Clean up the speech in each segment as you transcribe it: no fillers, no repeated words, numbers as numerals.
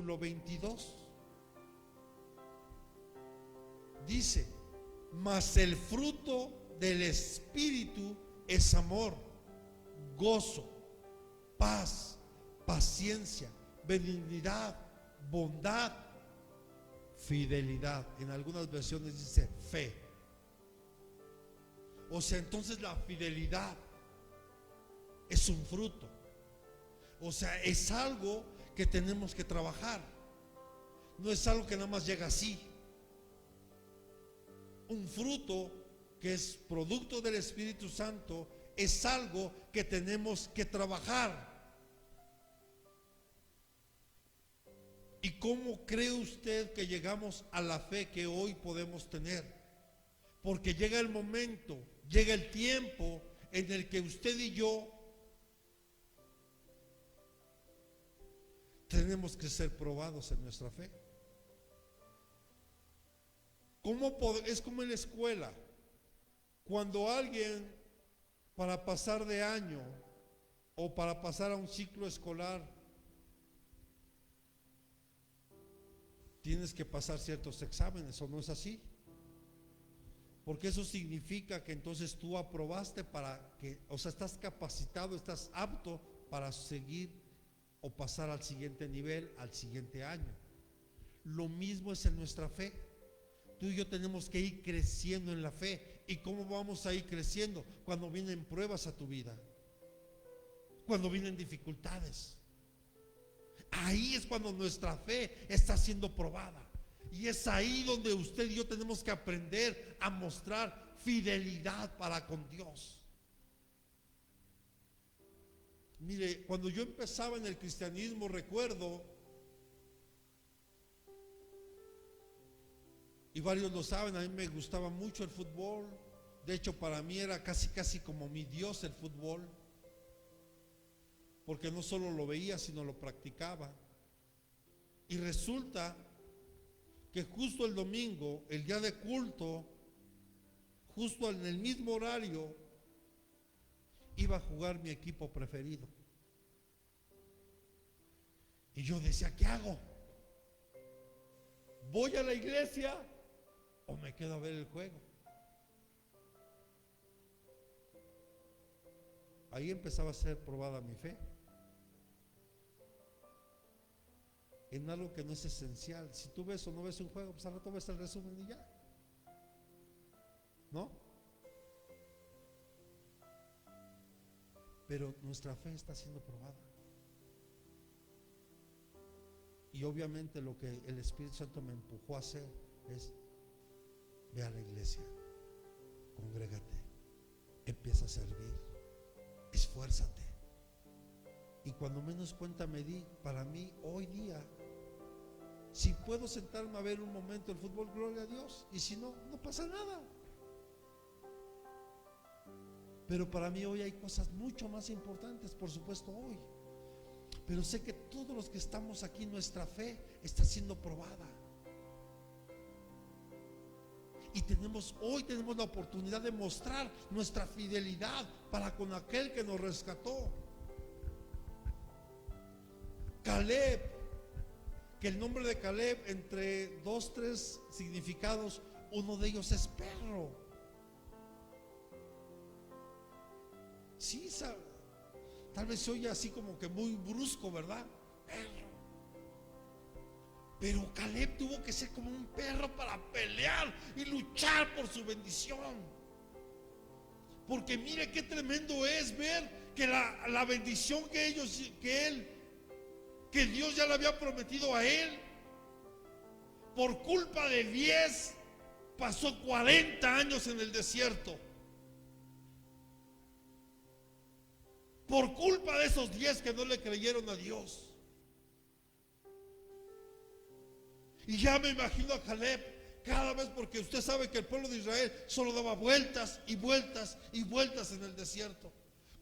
versículo 22. Dice: mas el fruto del Espíritu es amor, gozo, paz, paciencia, benignidad, bondad, fidelidad. En algunas versiones dice fe. O sea, entonces la fidelidad es un fruto. O sea, es algo que tenemos que trabajar. No es algo que nada más llega así. Un fruto que es producto del Espíritu Santo es algo que tenemos que trabajar. ¿Y cómo cree usted que llegamos a la fe que hoy podemos tener? Porque llega el momento, llega el tiempo en el que usted y yo tenemos que ser probados en nuestra fe. Es como en la escuela, cuando alguien, para pasar de año o para pasar a un ciclo escolar, tienes que pasar ciertos exámenes, ¿o no es así? Porque eso significa que entonces tú aprobaste o sea, estás capacitado, estás apto para seguir o pasar al siguiente nivel, al siguiente año. Lo mismo es en nuestra fe. Tú y yo tenemos que ir creciendo en la fe. ¿Y cómo vamos a ir creciendo? Cuando vienen pruebas a tu vida, cuando vienen dificultades. Ahí es cuando nuestra fe está siendo probada. Y es ahí donde usted y yo tenemos que aprender a mostrar fidelidad para con Dios. Mire, cuando yo empezaba en el cristianismo, recuerdo, y varios lo saben, a mí me gustaba mucho el fútbol. De hecho, para mí era casi como mi Dios el fútbol, porque no solo lo veía, sino lo practicaba. Y resulta que justo el domingo, el día de culto, justo en el mismo horario, iba a jugar mi equipo preferido. Y yo decía, ¿qué hago? ¿Voy a la iglesia o me quedo a ver el juego? Ahí empezaba a ser probada mi fe en algo que no es esencial. Si tú ves o no ves un juego, pues al rato ves el resumen y ya, ¿no? Pero nuestra fe está siendo probada. Y obviamente lo que el Espíritu Santo me empujó a hacer es: ve a la iglesia, congrégate, empieza a servir, esfuérzate. Y cuando menos cuenta me di, para mí hoy día, si puedo sentarme a ver un momento el fútbol, gloria a Dios. Y si no, no pasa nada. Pero para mí hoy hay cosas mucho más importantes, por supuesto hoy. Pero sé que todos los que estamos aquí, nuestra fe está siendo probada. Y hoy tenemos la oportunidad de mostrar nuestra fidelidad para con aquel que nos rescató. Caleb, que el nombre de Caleb, entre 2, 3 significados, uno de ellos es perro. Sí, tal vez se oye así como que muy brusco, ¿verdad? Perro. Pero Caleb tuvo que ser como un perro para pelear y luchar por su bendición. Porque mire qué tremendo es ver que la bendición que Dios ya le había prometido a él, por culpa de 10, pasó 40 años en el desierto. Por culpa de esos 10 que no le creyeron a Dios. Y ya me imagino a Caleb cada vez, porque usted sabe que el pueblo de Israel solo daba vueltas y vueltas y vueltas en el desierto,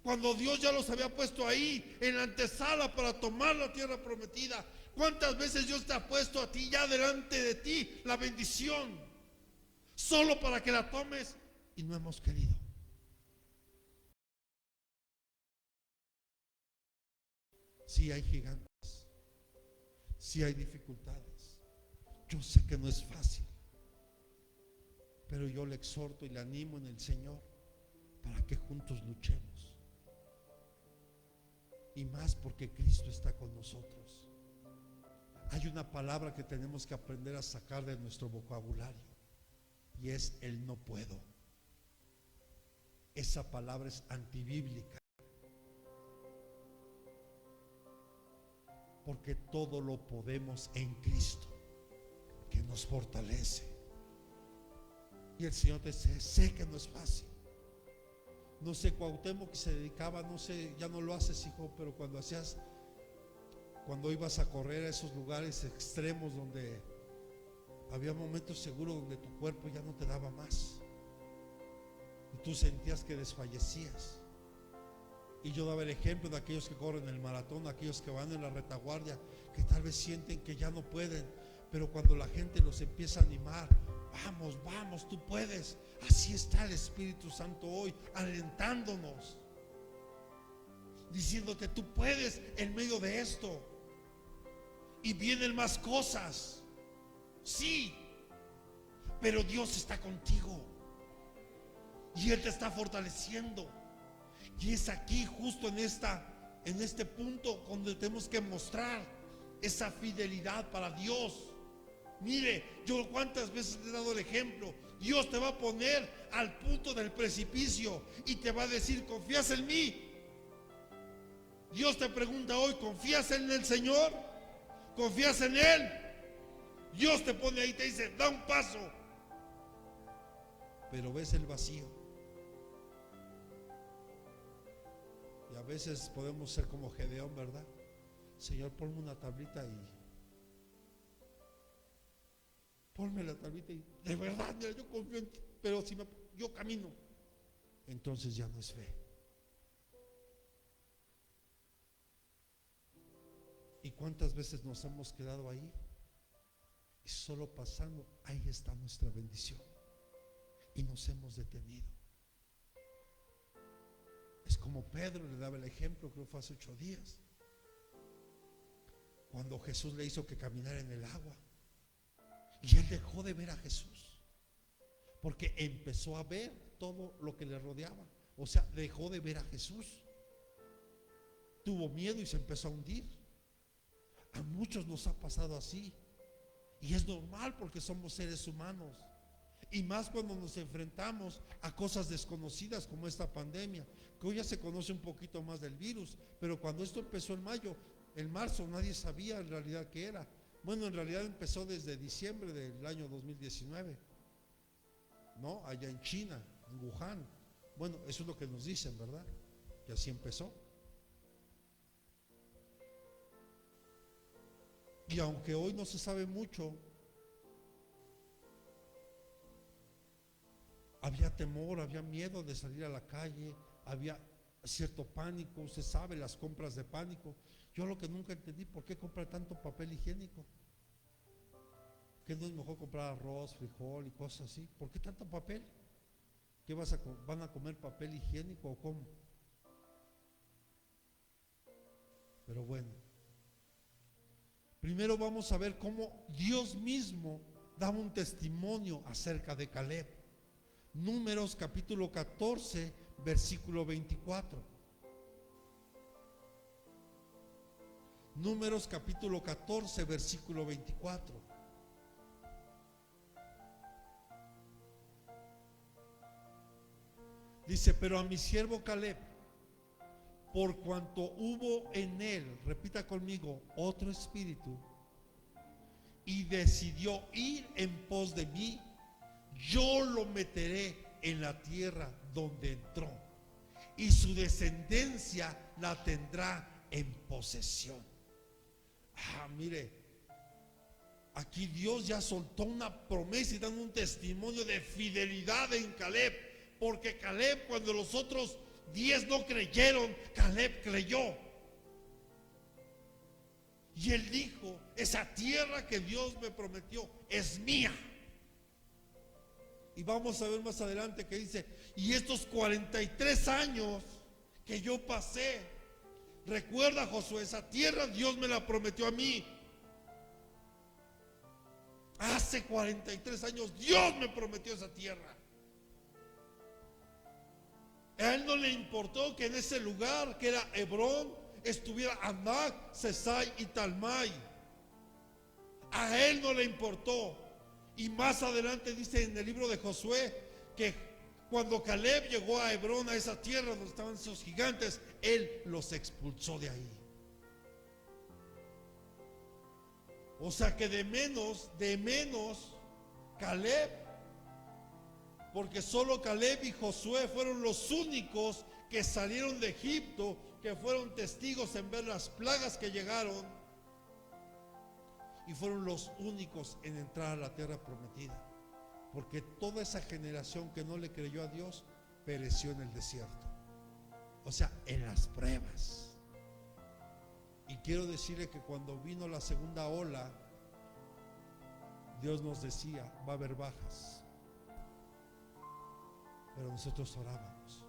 cuando Dios ya los había puesto ahí en la antesala para tomar la tierra prometida. ¿Cuántas veces Dios te ha puesto a ti ya delante de ti la bendición, solo para que la tomes y no hemos querido? Sí hay gigantes, Sí hay dificultades. Yo sé que no es fácil, pero yo le exhorto y le animo en el Señor para que juntos luchemos. Y más porque Cristo está con nosotros. Hay una palabra que tenemos que aprender a sacar de nuestro vocabulario, y es el no puedo. Esa palabra es antibíblica, porque todo lo podemos en Cristo, que nos fortalece. Y el Señor te dice: sé que no es fácil. No sé, Cuauhtémoc, que se dedicaba, no sé, ya no lo haces, hijo, pero cuando ibas a correr a esos lugares extremos donde había momentos seguros donde tu cuerpo ya no te daba más y tú sentías que desfallecías. Y yo daba el ejemplo de aquellos que corren el maratón, aquellos que van en la retaguardia, que tal vez sienten que ya no pueden, pero cuando la gente los empieza a animar: vamos, vamos, tú puedes. Así está el Espíritu Santo hoy, alentándonos, diciéndote: tú puedes en medio de esto. Y vienen más cosas, sí, pero Dios está contigo y Él te está fortaleciendo. Y es aquí, justo en este punto, donde tenemos que mostrar esa fidelidad para Dios. Mire, yo cuántas veces te he dado el ejemplo. Dios te va a poner al punto del precipicio y te va a decir: ¿confías en mí? Dios te pregunta hoy: ¿confías en el Señor? ¿Confías en Él? Dios te pone ahí y te dice: da un paso. Pero ves el vacío. Y a veces podemos ser como Gedeón, ¿verdad? Señor, ponme una tablita y ponme la tablita y de verdad, mira, yo confío en ti, pero si yo camino, entonces ya no es fe. ¿Y cuántas veces nos hemos quedado ahí? Y solo pasando, ahí está nuestra bendición, y nos hemos detenido. Es como Pedro, le daba el ejemplo, creo que fue hace 8 días, cuando Jesús le hizo que caminara en el agua, y él dejó de ver a Jesús, porque empezó a ver todo lo que le rodeaba. O sea, dejó de ver a Jesús, tuvo miedo y se empezó a hundir. A muchos nos ha pasado así, y es normal porque somos seres humanos, y más cuando nos enfrentamos a cosas desconocidas como esta pandemia, que hoy ya se conoce un poquito más del virus, pero cuando esto empezó en marzo nadie sabía en realidad qué era. Bueno, en realidad empezó desde diciembre del año 2019, ¿no? Allá en China, en Wuhan. Bueno, eso es lo que nos dicen, ¿verdad? Que así empezó. Y aunque hoy no se sabe mucho, había temor, había miedo de salir a la calle, había cierto pánico. Usted sabe, las compras de pánico. Yo lo que nunca entendí: ¿por qué comprar tanto papel higiénico? ¿Qué no es mejor comprar arroz, frijol y cosas así? ¿Por qué tanto papel? ¿Qué van a comer papel higiénico o cómo? Pero bueno, primero vamos a ver cómo Dios mismo daba un testimonio acerca de Caleb. Números capítulo 14, versículo 24. Números capítulo 14, versículo 24. Dice: pero a mi siervo Caleb, por cuanto hubo en él, repita conmigo, otro espíritu, y decidió ir en pos de mí, yo lo meteré en la tierra donde entró, y su descendencia la tendrá en posesión. Mire, aquí Dios ya soltó una promesa y dando un testimonio de fidelidad en Caleb. Porque Caleb, cuando los otros 10 no creyeron, Caleb creyó. Y él dijo: esa tierra que Dios me prometió es mía. Y vamos a ver más adelante que dice: y estos 43 años que yo pasé, recuerda, Josué, esa tierra Dios me la prometió a mí. hace 43 años Dios me prometió esa tierra. A él no le importó que en ese lugar que era Hebrón estuviera Anac, Sesai y Talmai. A él no le importó. Y más adelante dice en el libro de Josué que cuando Caleb llegó a Hebrón, a esa tierra donde estaban esos gigantes, él los expulsó de ahí. O sea que de menos Caleb, porque solo Caleb y Josué fueron los únicos que salieron de Egipto, que fueron testigos en ver las plagas que llegaron, y fueron los únicos en entrar a la tierra prometida, porque toda esa generación que no le creyó a Dios pereció en el desierto, o sea, en las pruebas. Y quiero decirle que cuando vino la segunda ola, Dios nos decía, va a haber bajas, pero nosotros orábamos.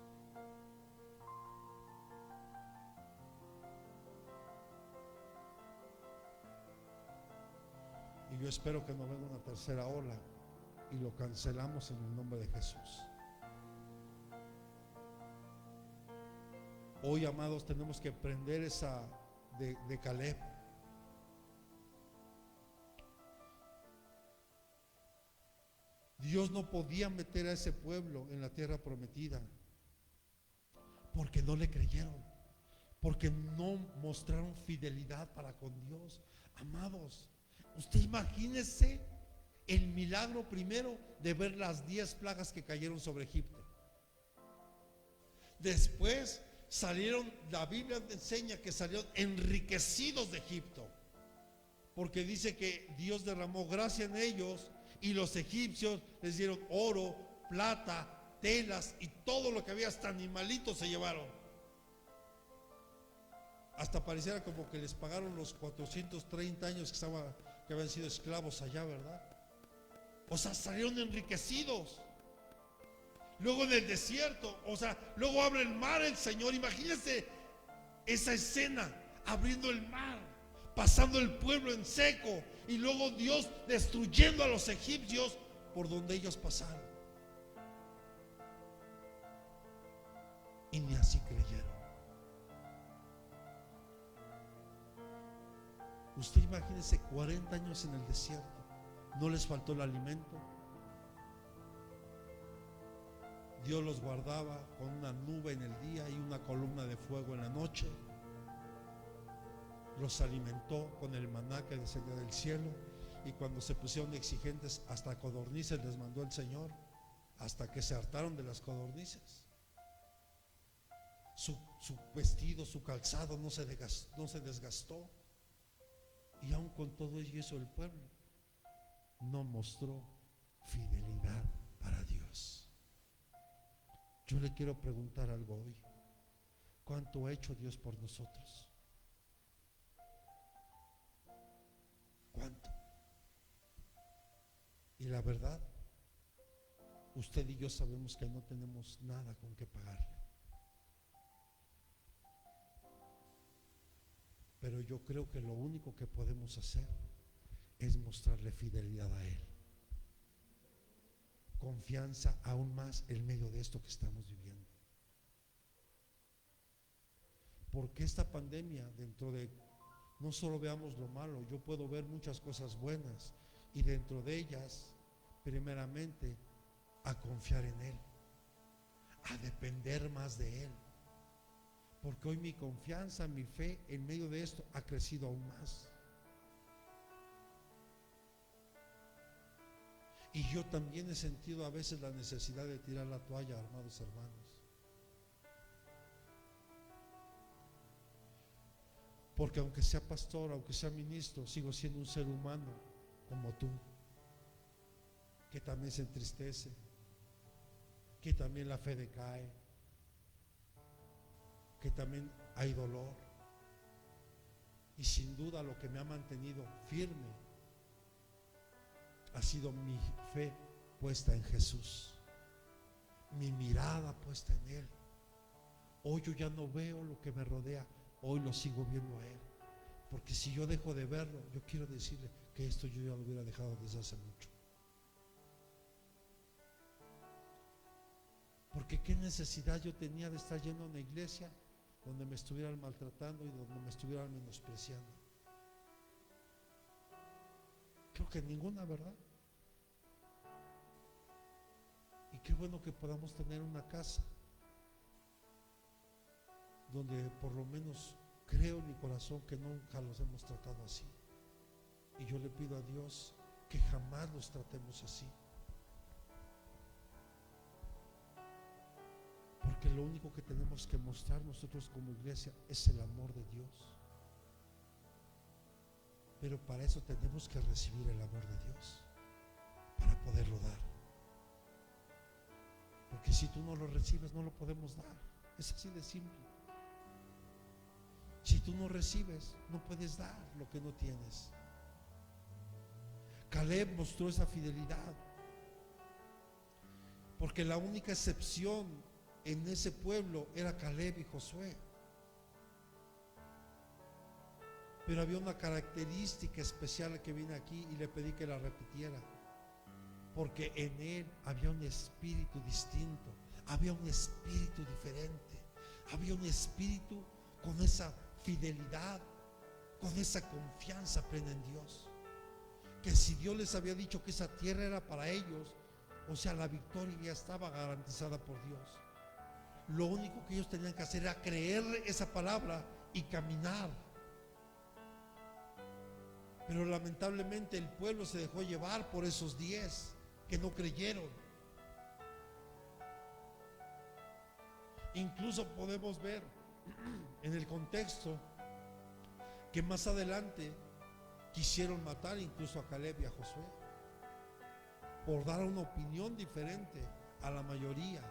Y yo espero que no venga una tercera ola, y lo cancelamos en el nombre de Jesús. Hoy, amados, tenemos que prender esa de Caleb. Dios no podía meter a ese pueblo en la tierra prometida porque no le creyeron, porque no mostraron fidelidad para con Dios. Amados, usted imagínese el milagro primero de ver las 10 plagas que cayeron sobre Egipto. Después salieron, la Biblia enseña que salieron enriquecidos de Egipto, porque dice que Dios derramó gracia en ellos, y los egipcios les dieron oro, plata, telas y todo lo que había, hasta animalitos se llevaron. Hasta pareciera como que les pagaron los 430 años que habían sido esclavos allá, ¿verdad? O sea, salieron enriquecidos. Luego en el desierto, o sea, luego abre el mar el Señor. Imagínense esa escena, abriendo el mar, pasando el pueblo en seco, y luego Dios destruyendo a los egipcios por donde ellos pasaron. Y ni así creyeron. Usted imagínese 40 años en el desierto, no les faltó el alimento. Dios los guardaba con una nube en el día y una columna de fuego en la noche. Los alimentó con el maná que descendía del cielo, y cuando se pusieron exigentes, hasta codornices les mandó el Señor, hasta que se hartaron de las codornices. Su vestido, su calzado no se desgastó, y aun con todo eso el pueblo no mostró fidelidad para Dios. Yo le quiero preguntar algo hoy: ¿cuánto ha hecho Dios por nosotros? ¿Cuánto? Y la verdad, usted y yo sabemos que no tenemos nada con que pagarle, pero yo creo que lo único que podemos hacer es mostrarle fidelidad a Él, confianza aún más en medio de esto que estamos viviendo. Porque esta pandemia, dentro de, no solo veamos lo malo, yo puedo ver muchas cosas buenas, y dentro de ellas, primeramente, a confiar en Él, a depender más de Él, porque hoy mi confianza, mi fe en medio de esto ha crecido aún más. Y yo también he sentido a veces la necesidad de tirar la toalla, amados hermanos, porque aunque sea pastor, aunque sea ministro, sigo siendo un ser humano como tú, que también se entristece, que también la fe decae, que también hay dolor. Y sin duda lo que me ha mantenido firme ha sido mi fe puesta en Jesús, mi mirada puesta en Él. Hoy yo ya no veo lo que me rodea, hoy lo sigo viendo a Él, porque si yo dejo de verlo, yo quiero decirle que esto yo ya lo hubiera dejado desde hace mucho. Porque qué necesidad yo tenía de estar yendo a una iglesia donde me estuvieran maltratando y donde me estuvieran menospreciando. Creo que ninguna, ¿verdad? Y qué bueno que podamos tener una casa donde por lo menos creo en mi corazón que nunca los hemos tratado así. Y yo le pido a Dios que jamás los tratemos así. Porque lo único que tenemos que mostrar nosotros como iglesia es el amor de Dios. Pero para eso tenemos que recibir el amor de Dios, para poderlo dar. Porque si tú no lo recibes, no lo podemos dar. Es así de simple. Si tú no recibes, no puedes dar lo que no tienes. Caleb mostró esa fidelidad, porque la única excepción en ese pueblo era Caleb y Josué. Pero había una característica especial que vine aquí y le pedí que la repitiera, porque en él había un espíritu distinto, había un espíritu diferente, había un espíritu con esa fidelidad, con esa confianza plena en Dios, que si Dios les había dicho que esa tierra era para ellos, o sea, la victoria ya estaba garantizada por Dios. Lo único que ellos tenían que hacer era creer esa palabra y caminar. Pero lamentablemente el pueblo se dejó llevar por esos 10 que no creyeron. Incluso podemos ver en el contexto que más adelante quisieron matar incluso a Caleb y a Josué por dar una opinión diferente a la mayoría.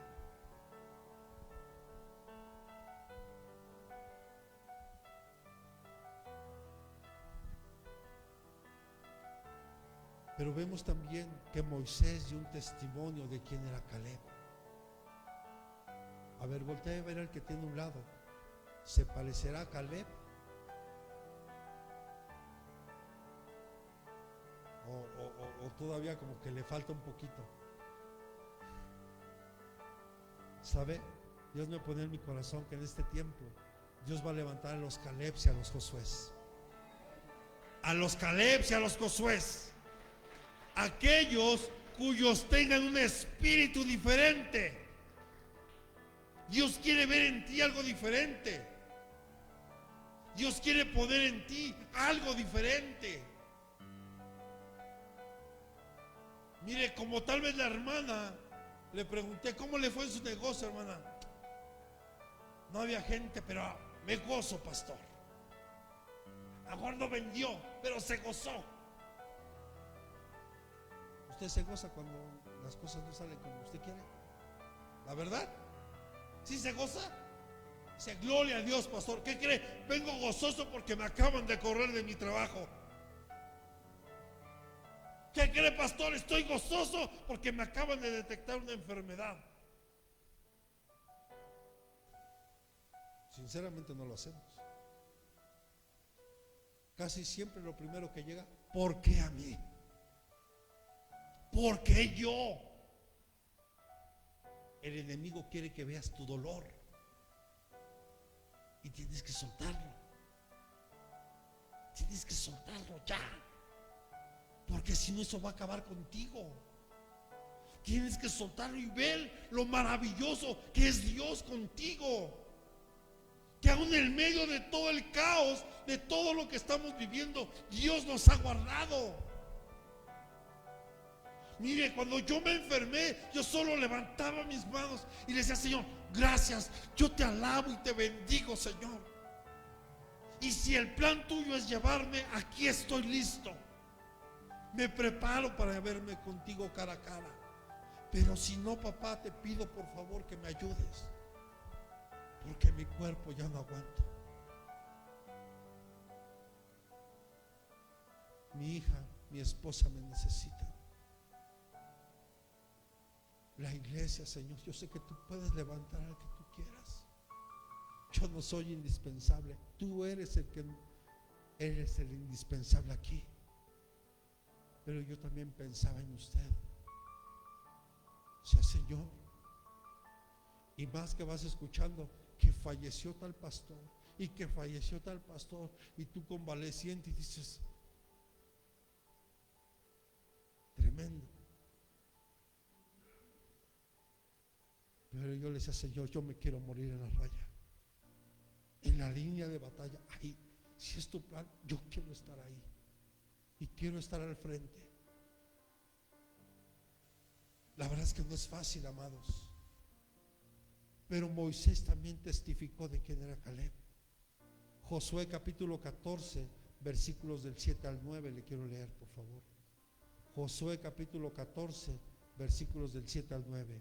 Pero vemos también que Moisés dio un testimonio de quién era Caleb. A ver, voltea a ver al que tiene un lado. ¿Se parecerá a Caleb? O todavía como que le falta un poquito. ¿Sabe? Dios me pone en mi corazón que en este tiempo Dios va a levantar a los Calebs y a los Josués. A los Calebs y a los Josués. Aquellos cuyos tengan un espíritu diferente. Dios quiere ver en ti algo diferente. Dios quiere poner en ti algo diferente. Mire, como tal vez la hermana, le pregunté, ¿cómo le fue en su negocio, hermana? No había gente, pero me gozo, pastor. A lo mejor no vendió, pero se gozó. ¿Usted se goza cuando las cosas no salen como usted quiere? ¿La verdad? ¿Sí se goza? Dice, gloria a Dios, pastor. ¿Qué cree? Vengo gozoso porque me acaban de correr de mi trabajo. ¿Qué cree, pastor? Estoy gozoso porque me acaban de detectar una enfermedad. Sinceramente no lo hacemos. Casi siempre lo primero que llega, ¿por qué a mí? ¿Por qué yo? El enemigo quiere que veas tu dolor y tienes que soltarlo. Tienes que soltarlo ya, porque si no eso va a acabar contigo. Tienes que soltarlo y ver lo maravilloso que es Dios contigo. Que aún en medio de todo el caos, de todo lo que estamos viviendo, Dios nos ha guardado. Mire, cuando yo me enfermé, yo solo levantaba mis manos y le decía, Señor, gracias, yo te alabo y te bendigo, Señor. Y si el plan tuyo es llevarme, aquí estoy listo. Me preparo para verme contigo cara a cara. Pero si no, papá, te pido por favor que me ayudes, porque mi cuerpo ya no aguanta. Mi hija, mi esposa me necesita. La iglesia, Señor, yo sé que tú puedes levantar al que tú quieras. Yo no soy indispensable. Tú eres el que eres el indispensable aquí. pero yo también pensaba en usted. O sea, Señor, y más que vas escuchando que falleció tal pastor y que falleció tal pastor, y tú convaleciente y dices, tremendo. Pero yo le decía, Señor, yo me quiero morir en la raya, en la línea de batalla. Ahí, si es tu plan, yo quiero estar ahí y quiero estar al frente. La verdad es que no es fácil, amados. Pero Moisés también testificó de quién era Caleb. Josué capítulo 14, versículos del 7 al 9, le quiero leer, por favor. Josué capítulo 14, versículos del 7 al 9.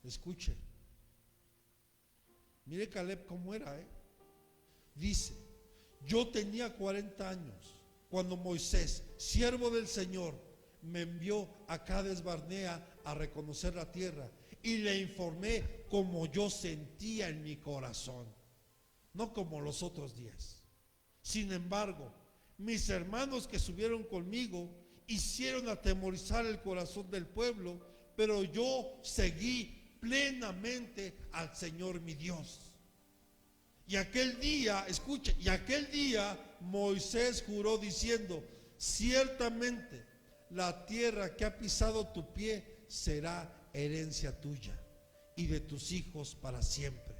Escuche. Mire Caleb cómo era, Dice, yo tenía 40 años cuando Moisés, siervo del Señor, me envió a Cades Barnea a reconocer la tierra, y le informé como yo sentía en mi corazón, no como los otros días. Sin embargo, mis hermanos que subieron conmigo hicieron atemorizar el corazón del pueblo, pero yo seguí plenamente al Señor mi Dios. Y aquel día, escuche, y aquel día Moisés juró diciendo, ciertamente la tierra que ha pisado tu pie será herencia tuya y de tus hijos para siempre,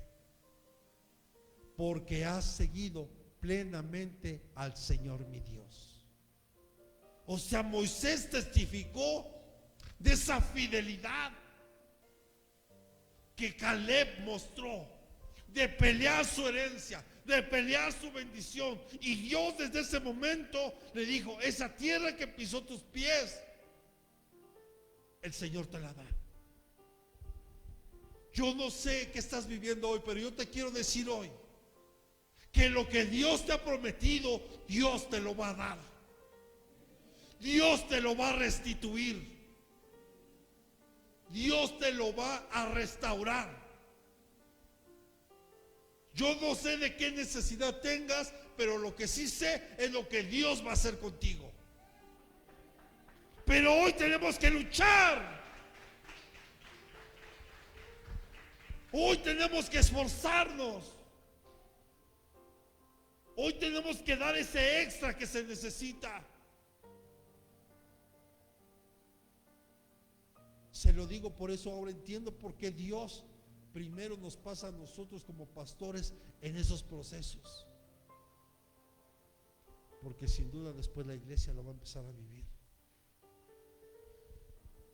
porque has seguido plenamente al Señor mi Dios. O sea, Moisés testificó de esa fidelidad que Caleb mostró, de pelear su herencia, de pelear su bendición. Y Dios desde ese momento le dijo, esa tierra que pisó tus pies, el Señor te la da. Yo no sé qué estás viviendo hoy, pero yo te quiero decir hoy que lo que Dios te ha prometido, Dios te lo va a dar. Dios te lo va a restituir. Dios te lo va a restaurar. Yo no sé de qué necesidad tengas, pero lo que sí sé es lo que Dios va a hacer contigo. Pero hoy tenemos que luchar. Hoy tenemos que esforzarnos. Hoy tenemos que dar ese extra que se necesita. Se lo digo por eso ahora entiendo por qué Dios primero nos pasa a nosotros como pastores en esos procesos. Porque sin duda después la iglesia lo va a empezar a vivir.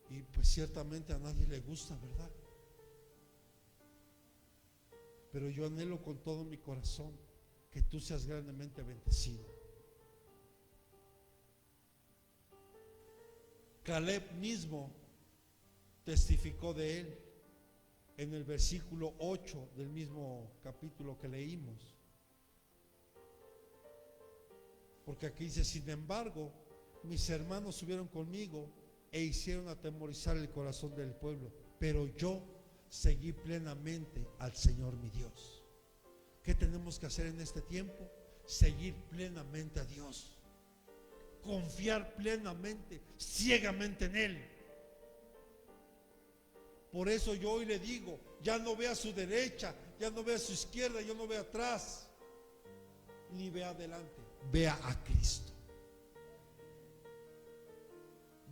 Y pues ciertamente a nadie le gusta, ¿verdad? Pero yo anhelo con todo mi corazón que tú seas grandemente bendecido. Caleb mismo testificó de él en el versículo 8 del mismo capítulo que leímos. Porque aquí dice, sin embargo, mis hermanos subieron conmigo e hicieron atemorizar el corazón del pueblo, pero yo seguí plenamente al Señor mi Dios. ¿Qué tenemos que hacer en este tiempo? Seguir plenamente a Dios, confiar plenamente, ciegamente en Él. Por eso yo hoy le digo, ya no vea a su derecha, ya no vea a su izquierda, ya no vea atrás, ni vea adelante, vea a Cristo.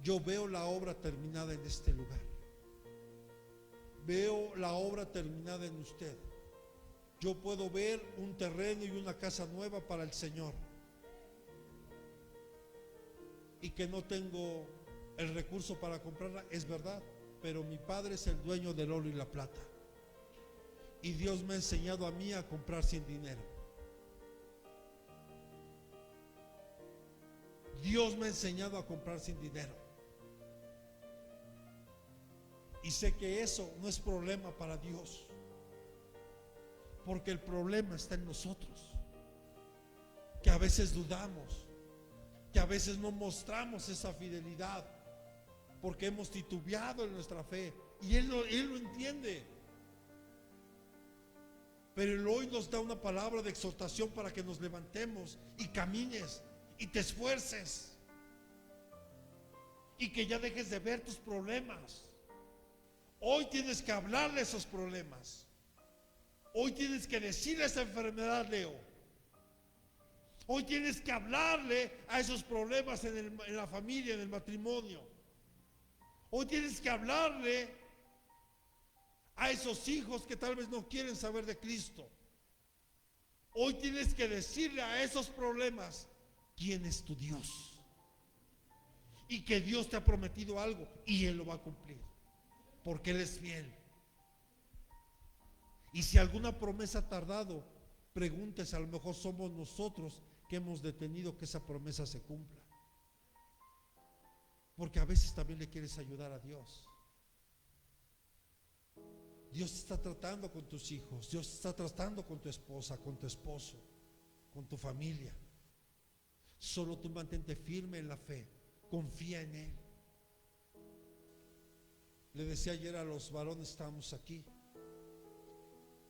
Yo veo la obra terminada en este lugar. Veo la obra terminada en usted. Yo puedo ver un terreno y una casa nueva para el Señor. Y que no tengo el recurso para comprarla, es verdad, pero mi Padre es el dueño del oro y la plata. Y Dios me ha enseñado a mí a comprar sin dinero. Dios me ha enseñado a comprar sin dinero. Y sé que eso no es problema para Dios, porque el problema está en nosotros, que a veces dudamos, que a veces no mostramos esa fidelidad, porque hemos titubeado en nuestra fe. Y Él lo entiende. Pero Él hoy nos da una palabra de exhortación para que nos levantemos y camines y te esfuerces. y que ya dejes de ver tus problemas. Hoy tienes que hablarle esos problemas. Hoy tienes que decirle a esa enfermedad, Leo. Hoy tienes que hablarle a esos problemas en la familia, en el matrimonio. Hoy tienes que hablarle a esos hijos que tal vez no quieren saber de Cristo. Hoy tienes que decirle a esos problemas quién es tu Dios. Y que Dios te ha prometido algo y Él lo va a cumplir. Porque Él es fiel. Y si alguna promesa ha tardado, pregúntese, a lo mejor somos nosotros que hemos detenido que esa promesa se cumpla. Porque a veces también le quieres ayudar a Dios. Dios está tratando con tus hijos, Dios está tratando con tu esposa, con tu esposo, con tu familia. Solo tú mantente firme en la fe, confía en Él. Le decía ayer a los varones, estábamos aquí,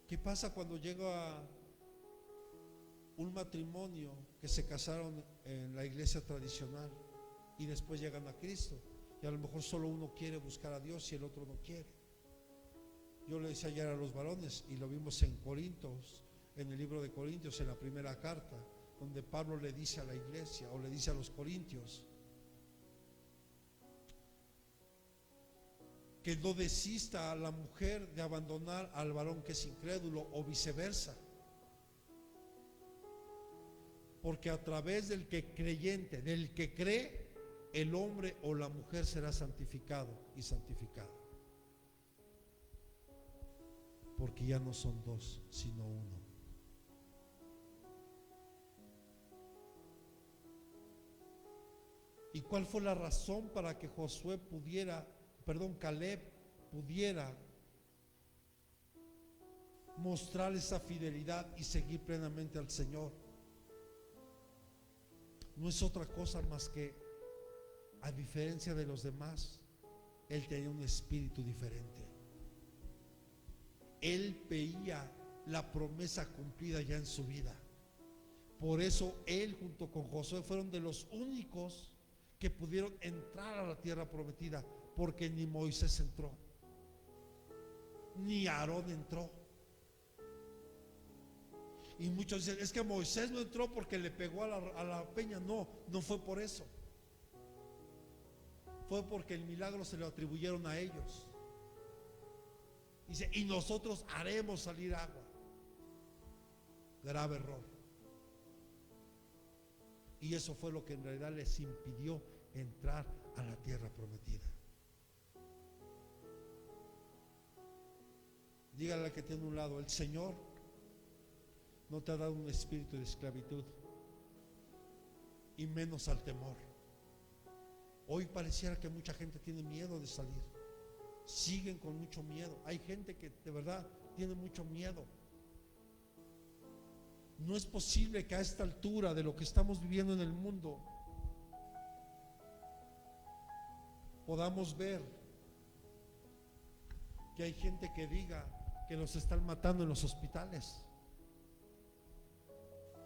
¿qué pasa cuando llega un matrimonio que se casaron en la iglesia tradicional y después llegan a Cristo? Y a lo mejor solo uno quiere buscar a Dios y el otro no quiere. Yo le decía ayer a los varones, y lo vimos en Corintios, en el libro de Corintios, en la primera carta, donde Pablo le dice a la iglesia, o le dice a los corintios, que no desista a la mujer de abandonar al varón que es incrédulo, o viceversa. Porque a través del que creyente, del que cree, el hombre o la mujer será santificado y santificada. Porque ya no son dos, sino uno. ¿Y cuál fue la razón para que Caleb pudiera mostrar esa fidelidad y seguir plenamente al Señor? No es otra cosa más que, a diferencia de los demás, él tenía un espíritu diferente. Él veía la promesa cumplida ya en su vida. Por eso él junto con Josué fueron de los únicos que pudieron entrar a la tierra prometida, porque ni Moisés entró, ni Aarón entró. Y muchos dicen, es que Moisés no entró porque le pegó a la peña. No, no fue por eso. Fue porque el milagro se lo atribuyeron a ellos. Dice, y nosotros haremos salir agua. Grave error. Y eso fue lo que en realidad les impidió entrar a la tierra prometida. Dígale al que tiene a un lado, el Señor no te ha dado un espíritu de esclavitud, y menos al temor. Hoy pareciera que mucha gente tiene miedo de salir. Siguen con mucho miedo. Hay gente que de verdad tiene mucho miedo. No es posible que a esta altura de lo que estamos viviendo en el mundo podamos ver que hay gente que diga que los están matando en los hospitales.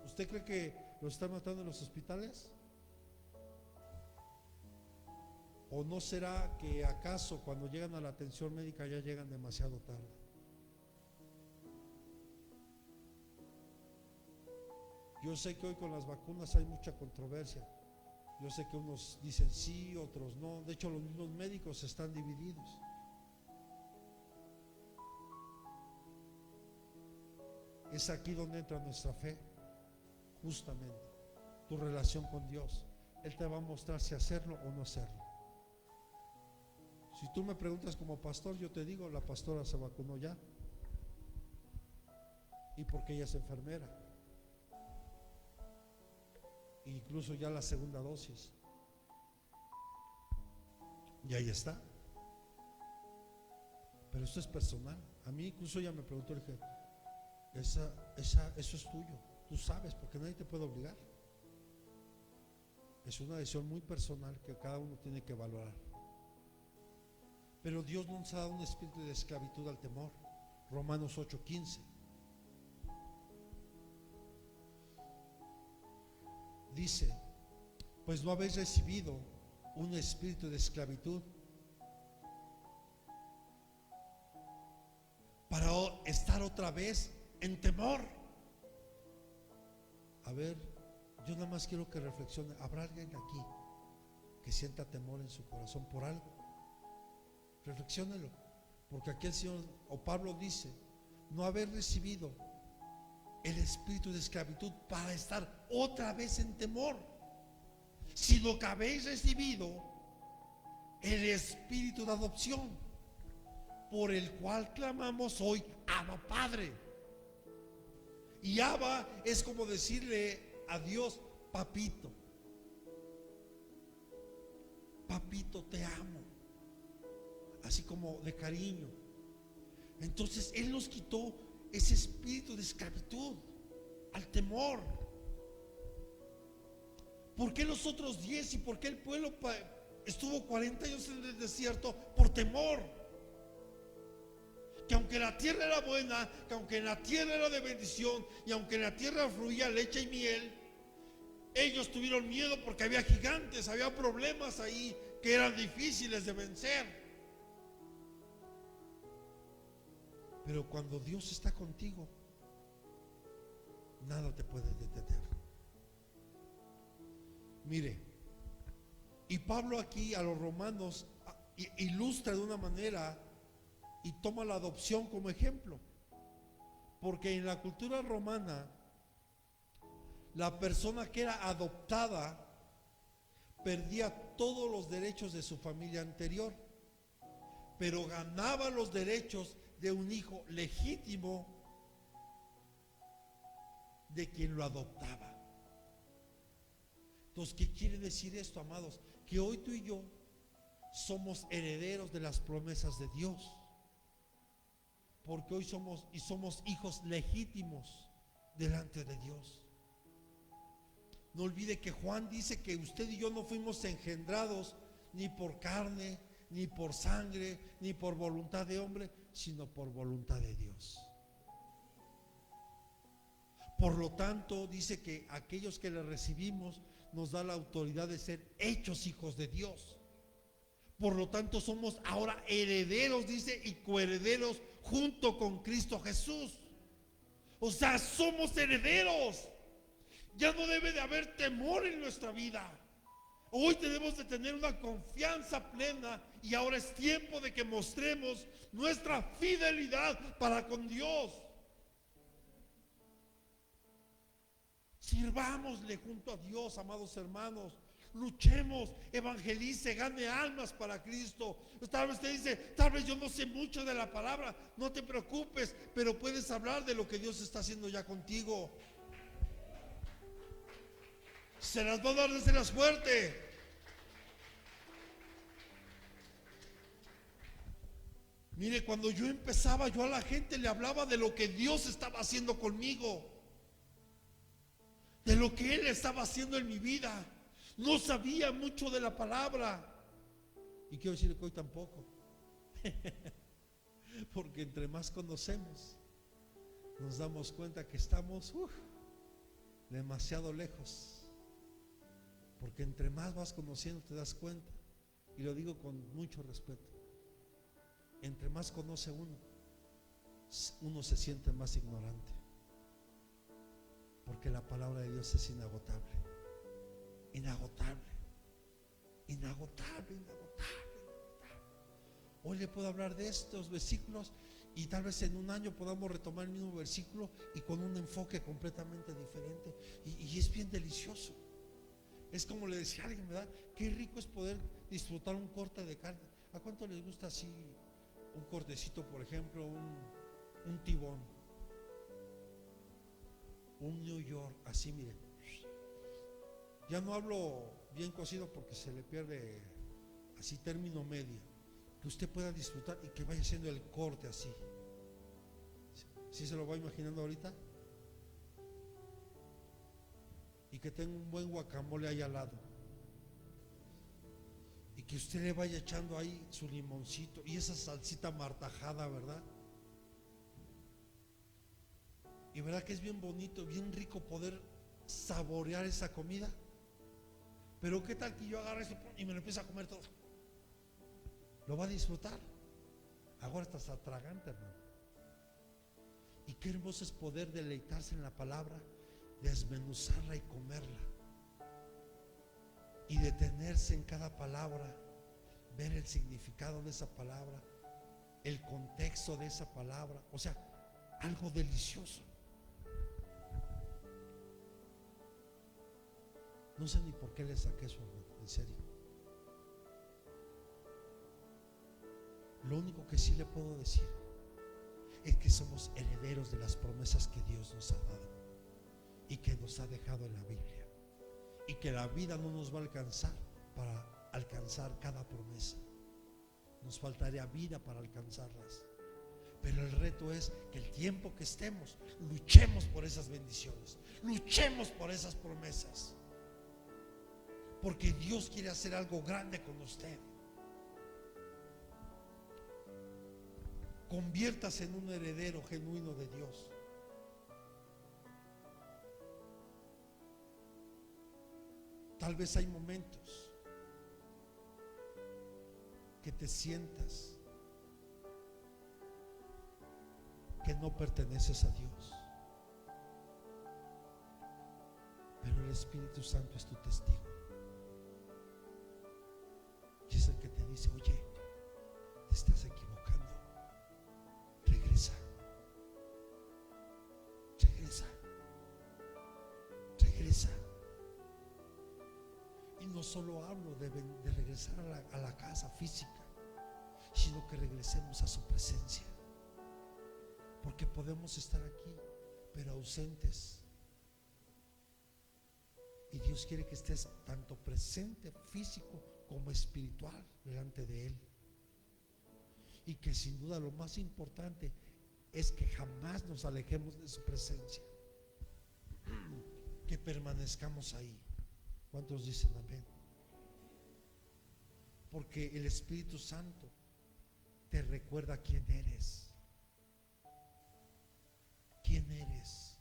¿Usted cree que los están matando en los hospitales? ¿O no será que acaso cuando llegan a la atención médica ya llegan demasiado tarde? Yo sé que hoy con las vacunas hay mucha controversia. Yo sé que unos dicen sí, otros no. De hecho, los mismos médicos están divididos. Es aquí donde entra nuestra fe, justamente, tu relación con Dios. Él te va a mostrar si hacerlo o no hacerlo. Si tú me preguntas como pastor, yo te digo, la pastora se vacunó ya. Y porque ella es enfermera. Incluso ya la segunda dosis. Y ahí está. Pero esto es personal. A mí incluso ella me preguntó, le dije, eso es tuyo. Tú sabes, porque nadie te puede obligar. Es una decisión muy personal que cada uno tiene que valorar. Pero Dios no nos ha dado un espíritu de esclavitud al temor. Romanos 8:15. Dice, pues no habéis recibido un espíritu de esclavitud para estar otra vez en temor. A ver, yo nada más quiero que reflexione. ¿Habrá alguien aquí que sienta temor en su corazón por algo? Reflexiónelo, porque aquí el Señor o Pablo dice: no haber recibido el espíritu de esclavitud para estar otra vez en temor, sino que habéis recibido el espíritu de adopción, por el cual clamamos hoy: Abba, Padre. Y Abba es como decirle a Dios: papito, papito, te amo, así como de cariño. Entonces Él nos quitó ese espíritu de esclavitud al temor. ¿Por qué los otros 10 y por qué el pueblo estuvo 40 años en el desierto? Por temor. Que aunque la tierra era buena, que aunque la tierra era de bendición, y aunque en la tierra fluía leche y miel, ellos tuvieron miedo porque había gigantes, había problemas ahí que eran difíciles de vencer. Pero cuando Dios está contigo, nada te puede detener. Mire, y Pablo aquí a los romanos ilustra de una manera y toma la adopción como ejemplo, porque en la cultura romana la persona que era adoptada perdía todos los derechos de su familia anterior, pero ganaba los derechos de un hijo legítimo de quien lo adoptaba. Entonces, ¿qué quiere decir esto, amados? Que hoy tú y yo somos herederos de las promesas de Dios, porque hoy somos hijos legítimos delante de Dios. No olvide que Juan dice que usted y yo no fuimos engendrados ni por carne, ni por sangre, ni por voluntad de hombre, sino por voluntad de Dios. Por lo tanto, dice que aquellos que le recibimos nos da la autoridad de ser hechos hijos de Dios. Por lo tanto, somos ahora herederos, dice, y coherederos junto con Cristo Jesús. O sea, somos herederos. Ya no debe de haber temor en nuestra vida. Hoy debemos de tener una confianza plena, y ahora es tiempo de que mostremos nuestra fidelidad para con Dios. Sirvámosle junto a Dios, amados hermanos. Luchemos, evangelice, gane almas para Cristo. Tal vez te dice: tal vez yo no sé mucho de la palabra. No te preocupes, pero puedes hablar de lo que Dios está haciendo ya contigo. Se las va a dar, desde las fuertes. Mire, cuando yo empezaba, yo a la gente le hablaba de lo que Dios estaba haciendo conmigo, de lo que Él estaba haciendo en mi vida. No sabía mucho de la palabra, y quiero decirle que hoy tampoco. Porque entre más conocemos, nos damos cuenta que estamos demasiado lejos. Porque entre más vas conociendo, te das cuenta, y lo digo con mucho respeto, entre más conoce uno se siente más ignorante, porque la palabra de Dios es inagotable, inagotable, inagotable, inagotable. Hoy le puedo hablar de estos versículos, y tal vez en un año podamos retomar el mismo versículo y con un enfoque completamente diferente, y es bien delicioso. Es como le decía a alguien, ¿verdad? Qué rico es poder disfrutar un corte de carne. ¿A cuánto les gusta así un cortecito, por ejemplo, un tibón, un New York, así, mire? Ya no hablo bien cocido porque se le pierde así término medio. Que usted pueda disfrutar y que vaya haciendo el corte así. ¿Sí se lo va imaginando ahorita? Y que tenga un buen guacamole ahí al lado, y que usted le vaya echando ahí su limoncito y esa salsita martajada, ¿verdad? Y verdad que es bien bonito, bien rico poder saborear esa comida. Pero qué tal que yo agarre eso y me lo empiezo a comer todo. Lo va a disfrutar. Ahora estás atragante, hermano. Y qué hermoso es poder deleitarse en la palabra, desmenuzarla y comerla, y detenerse en cada palabra, ver el significado de esa palabra, el contexto de esa palabra. O sea, algo delicioso. No sé ni por qué le saqué eso, hermano, en serio. Lo único que sí le puedo decir es que somos herederos de las promesas que Dios nos ha dado y que nos ha dejado en la Biblia, y que la vida no nos va a alcanzar para alcanzar cada promesa. Nos faltaría vida para alcanzarlas. Pero el reto es que el tiempo que estemos, luchemos por esas bendiciones, luchemos por esas promesas, porque Dios quiere hacer algo grande con usted. Conviértase en un heredero genuino de Dios. Tal vez hay momentos que te sientas que no perteneces a Dios, pero el Espíritu Santo es tu testigo, y es el que te dice: oye, te estás equivocando, regresa, regresa, regresa. Y no solo hablo de regresar a la casa física, sino que regresemos a su presencia, porque podemos estar aquí pero ausentes, y Dios quiere que estés tanto presente, físico como espiritual, delante de Él. Y que sin duda lo más importante es que jamás nos alejemos de su presencia, que permanezcamos ahí. ¿Cuántos dicen amén? Porque el Espíritu Santo te recuerda quién eres. ¿Quién eres?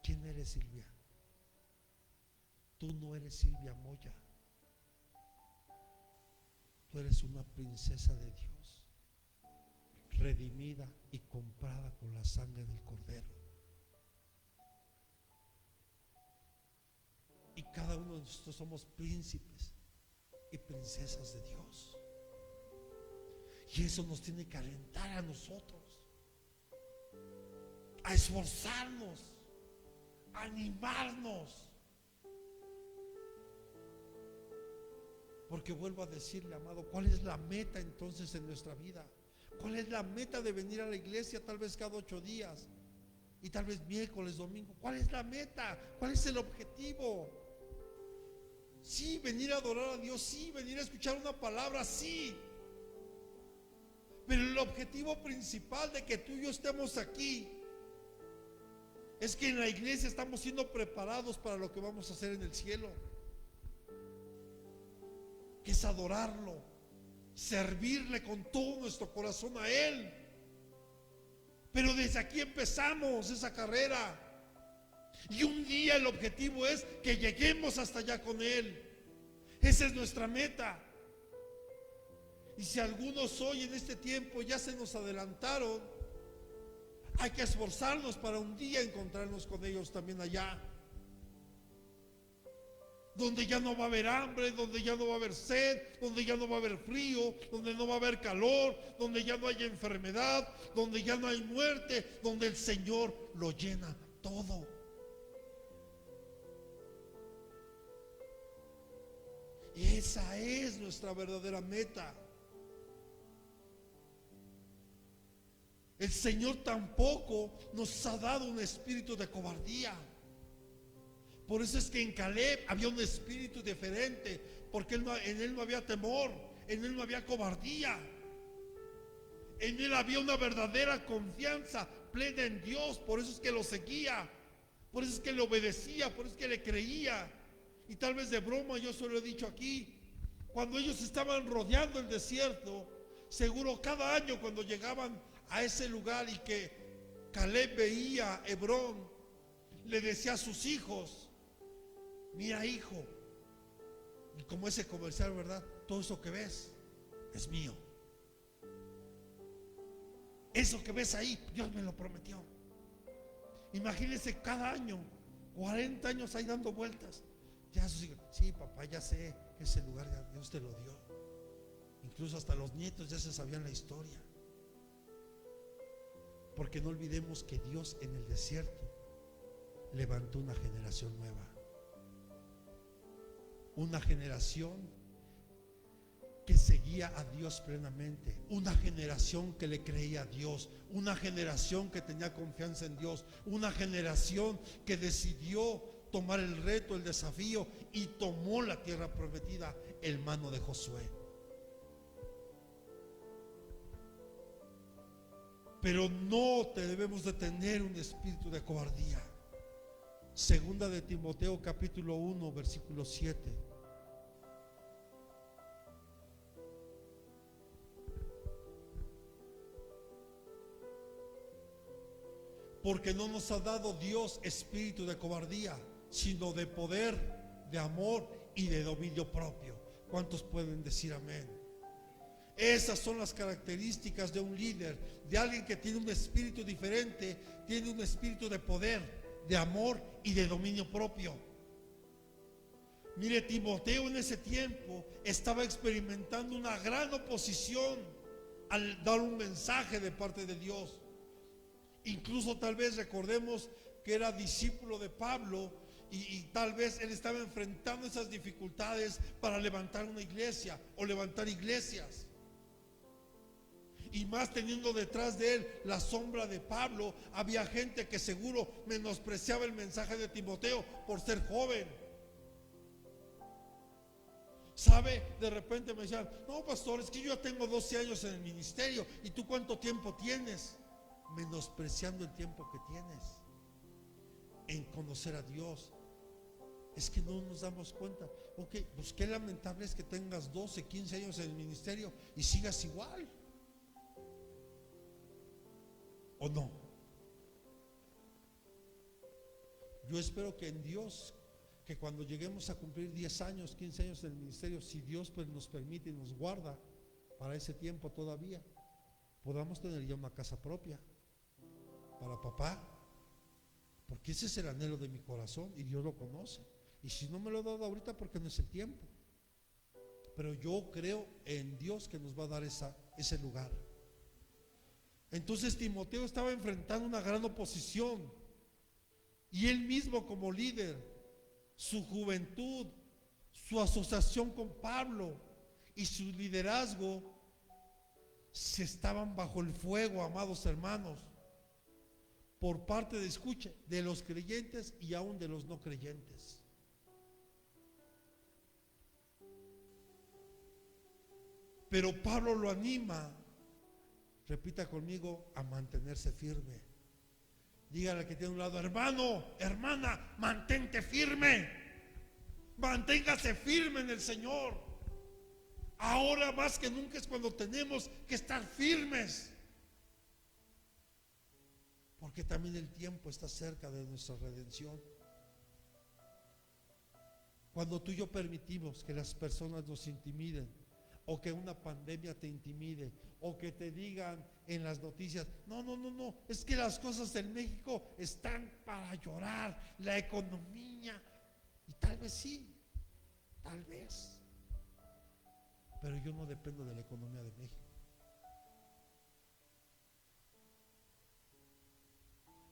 ¿Quién eres, Silvia? Tú no eres Silvia Moya. Tú eres una princesa de Dios, redimida y comprada con la sangre del Cordero. Y cada uno de nosotros somos príncipes y princesas de Dios. Y eso nos tiene que alentar a nosotros a esforzarnos, a animarnos. Porque vuelvo a decirle, amado, ¿cuál es la meta entonces en nuestra vida? ¿Cuál es la meta de venir a la iglesia tal vez cada 8 días? Y tal vez miércoles, domingo. ¿Cuál es la meta? ¿Cuál es el objetivo? Sí, venir a adorar a Dios, sí, venir a escuchar una palabra, sí. Pero el objetivo principal de que tú y yo estemos aquí es que en la iglesia estamos siendo preparados para lo que vamos a hacer en el cielo, que es adorarlo, servirle con todo nuestro corazón a Él. Pero desde aquí empezamos esa carrera, y un día el objetivo es que lleguemos hasta allá con Él. Esa es nuestra meta. Y si algunos hoy en este tiempo ya se nos adelantaron, hay que esforzarnos para un día encontrarnos con ellos también allá, donde ya no va a haber hambre, donde ya no va a haber sed, donde ya no va a haber frío, donde no va a haber calor, donde ya no hay enfermedad, donde ya no hay muerte, donde el Señor lo llena todo. Y esa es nuestra verdadera meta. El Señor tampoco nos ha dado un espíritu de cobardía. Por eso es que en Caleb había un espíritu diferente, porque en él no había temor, en él no había cobardía, en él había una verdadera confianza plena en Dios. Por eso es que lo seguía, por eso es que le obedecía, por eso es que le creía. Y tal vez de broma yo se lo he dicho aquí, cuando ellos estaban rodeando el desierto, seguro cada año cuando llegaban a ese lugar y que Caleb veía Hebrón, le decía a sus hijos: mira, hijo, como ese comercial, ¿verdad? Todo eso que ves es mío. Eso que ves ahí, Dios me lo prometió. Imagínense cada año, 40 años ahí dando vueltas. Ya sus hijos, sí, papá, ya sé que ese lugar ya Dios te lo dio. Incluso hasta los nietos ya se sabían la historia. Porque no olvidemos que Dios en el desierto levantó una generación nueva. Una generación que seguía a Dios plenamente, una generación que le creía a Dios, una generación que tenía confianza en Dios, una generación que decidió tomar el reto, el desafío, y tomó la tierra prometida en mano de Josué. Pero no te debemos de tener un espíritu de cobardía. Segunda de Timoteo capítulo 1 versículo 7. Porque no nos ha dado Dios espíritu de cobardía, sino de poder, de amor y de dominio propio. ¿Cuántos pueden decir amén? Esas son las características de un líder, de alguien que tiene un espíritu diferente, tiene un espíritu de poder, de amor y de dominio propio. Mire, Timoteo en ese tiempo estaba experimentando una gran oposición al dar un mensaje de parte de Dios. Incluso tal vez recordemos que era discípulo de Pablo y tal vez él estaba enfrentando esas dificultades para levantar una iglesia o levantar iglesias. Y más teniendo detrás de él la sombra de Pablo, había gente que seguro menospreciaba el mensaje de Timoteo por ser joven. ¿Sabe? De repente me decían, no, pastor, es que yo ya tengo 12 años en el ministerio. ¿Y tú cuánto tiempo tienes? Menospreciando el tiempo que tienes en conocer a Dios. Es que no nos damos cuenta. Ok, pues qué lamentable es que tengas 12, 15 años en el ministerio y sigas igual. ¿O no? Yo espero que en Dios, que cuando lleguemos a cumplir 10 años, 15 años en el ministerio, si Dios pues nos permite y nos guarda para ese tiempo todavía, podamos tener ya una casa propia para papá, porque ese es el anhelo de mi corazón y Dios lo conoce. Y si no me lo ha dado ahorita, porque no es el tiempo. Pero yo creo en Dios que nos va a dar ese lugar. Entonces Timoteo estaba enfrentando una gran oposición y él mismo como líder, su juventud, su asociación con Pablo y su liderazgo se estaban bajo el fuego, amados hermanos, por parte de, escuche, de los creyentes y aún de los no creyentes. Pero Pablo lo anima, repita conmigo, a mantenerse firme. Dígale al que tiene a un lado, hermano, hermana, mantente firme. Manténgase firme en el Señor. Ahora más que nunca es cuando tenemos que estar firmes. Porque también el tiempo está cerca de nuestra redención. Cuando tú y yo permitimos que las personas nos intimiden, o que una pandemia te intimide, o que te digan en las noticias, no, es que las cosas en México están para llorar, la economía, y tal vez sí, tal vez, pero yo no dependo de la economía de México.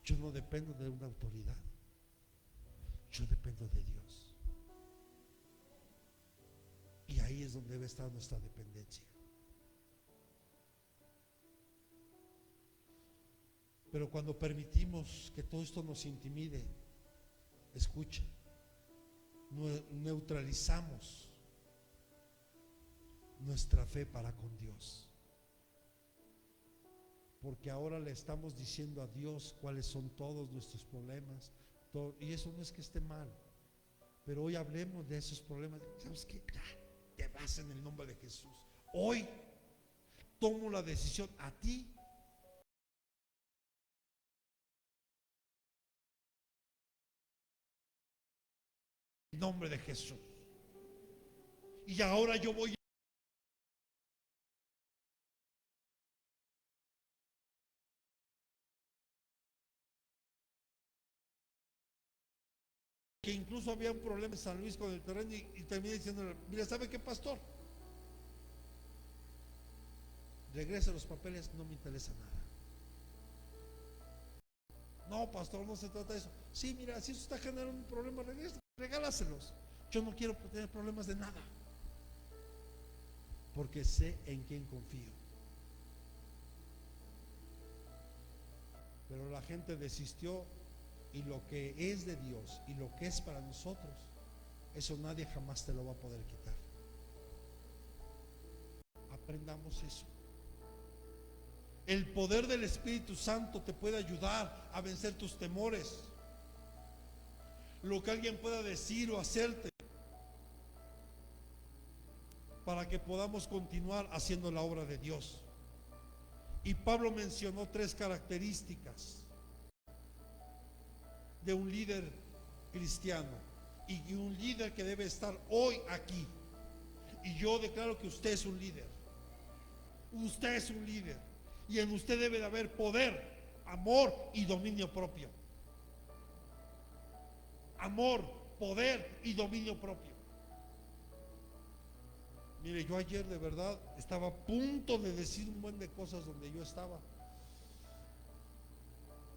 Yo no dependo de una autoridad, yo dependo de Dios. Y ahí es donde debe estar nuestra dependencia. Pero cuando permitimos que todo esto nos intimide, escuche, neutralizamos nuestra fe para con Dios. Porque ahora le estamos diciendo a Dios cuáles son todos nuestros problemas, y eso no es que esté mal, pero hoy hablemos de esos problemas. ¿Sabes qué? Ya, te vas en el nombre de Jesús. Hoy tomo la decisión a ti. En nombre de Jesús. y ahora yo voy que incluso había un problema en San Luis con el terreno y terminé diciéndole, mira, ¿sabe qué, pastor? Regrese los papeles, no me interesa nada. No, pastor, no se trata de eso. Sí, mira, si eso está generando un problema, regálaselos. Yo no quiero tener problemas de nada, porque sé en quién confío. Pero la gente desistió, y lo que es de Dios y lo que es para nosotros, eso nadie jamás te lo va a poder quitar. Aprendamos eso. El poder del Espíritu Santo te puede ayudar a vencer tus temores, lo que alguien pueda decir o hacerte, para que podamos continuar haciendo la obra de Dios. Y Pablo mencionó 3 características de un líder cristiano y un líder que debe estar hoy aquí. Y yo declaro que usted es un líder. Usted es un líder, y en usted debe de haber poder, amor y dominio propio. Amor, poder y dominio propio. Mire, yo ayer de verdad estaba a punto de decir un buen de cosas donde yo estaba,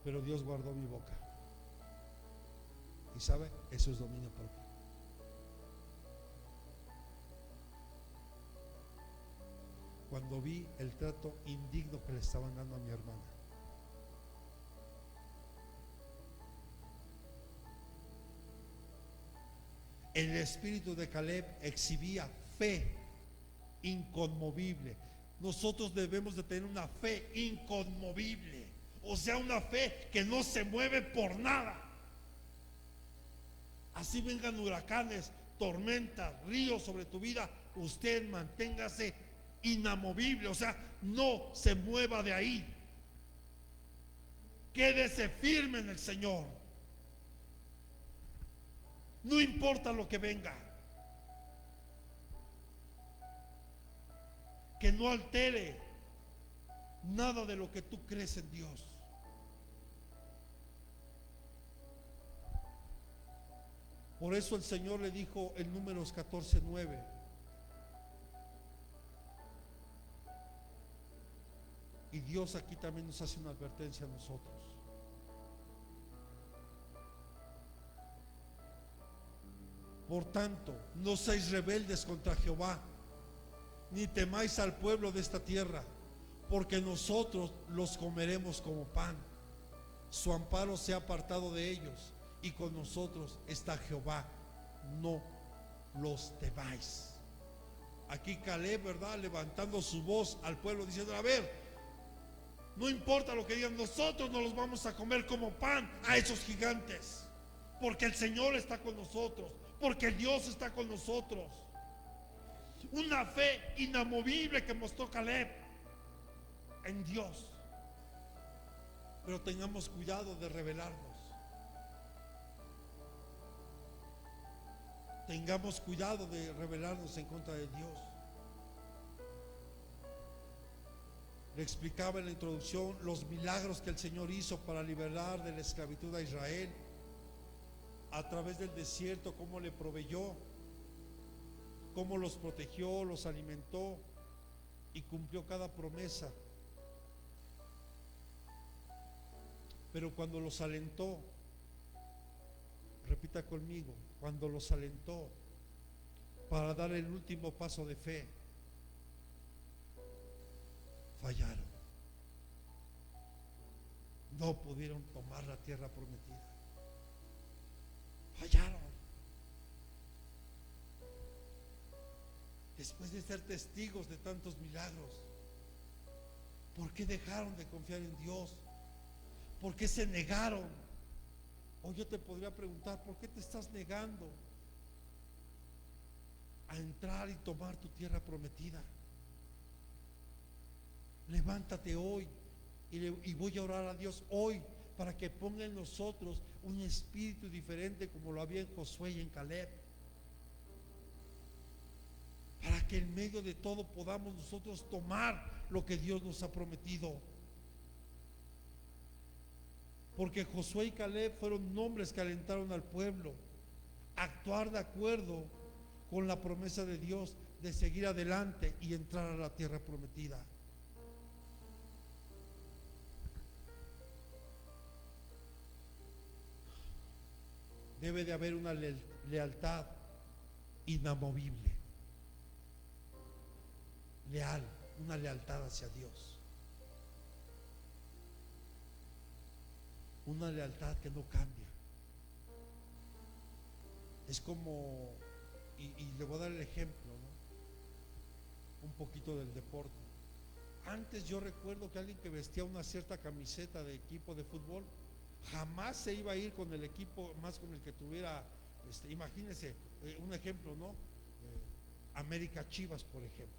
pero Dios guardó mi boca. Y sabe, eso es dominio propio. Cuando vi el trato indigno que le estaban dando a mi hermana, el espíritu de Caleb exhibía fe inconmovible. Nosotros debemos de tener una fe inconmovible, o sea, una fe que no se mueve por nada. Así vengan huracanes, tormentas, ríos sobre tu vida, usted manténgase inamovible, o sea, no se mueva de ahí. Quédese firme en el Señor. No importa lo que venga, que no altere nada de lo que tú crees en Dios. Por eso el Señor le dijo en Números 14:9: y Dios aquí también nos hace una advertencia a nosotros. Por tanto, no seáis rebeldes contra Jehová, ni temáis al pueblo de esta tierra, porque nosotros los comeremos como pan. Su amparo se ha apartado de ellos, y con nosotros está Jehová. No los temáis. Aquí Caleb, ¿verdad?, levantando su voz al pueblo, diciendo: a ver, no importa lo que digan, nosotros no los vamos a comer como pan a esos gigantes, porque el Señor está con nosotros, porque Dios está con nosotros. Una fe inamovible que mostró Caleb en Dios. Pero tengamos cuidado de rebelarnos. Tengamos cuidado de rebelarnos en contra de Dios. Le explicaba en la introducción los milagros que el Señor hizo para liberar de la esclavitud a Israel a través del desierto, cómo le proveyó, cómo los protegió, los alimentó y cumplió cada promesa. Pero cuando los alentó, repita conmigo, cuando los alentó para dar el último paso de fe, fallaron. No pudieron tomar la tierra prometida. Fallaron. Después de ser testigos de tantos milagros, ¿por qué dejaron de confiar en Dios? ¿Por qué se negaron? O yo te podría preguntar, ¿por qué te estás negando a entrar y tomar tu tierra prometida? Levántate hoy y voy a orar a Dios hoy para que ponga en nosotros un espíritu diferente, como lo había en Josué y en Caleb. que en medio de todo podamos nosotros tomar lo que Dios nos ha prometido. Porque Josué y Caleb fueron hombres que alentaron al pueblo a actuar de acuerdo con la promesa de Dios de seguir adelante y entrar a la tierra prometida. Debe de haber una lealtad inamovible, leal, una lealtad hacia Dios, una lealtad que no cambia. Es como, y le voy a dar el ejemplo, ¿no? Un poquito del deporte. Antes yo recuerdo que alguien que vestía una cierta camiseta de equipo de fútbol jamás se iba a ir con el equipo más con el que tuviera, imagínense, un ejemplo, ¿no? América Chivas, por ejemplo,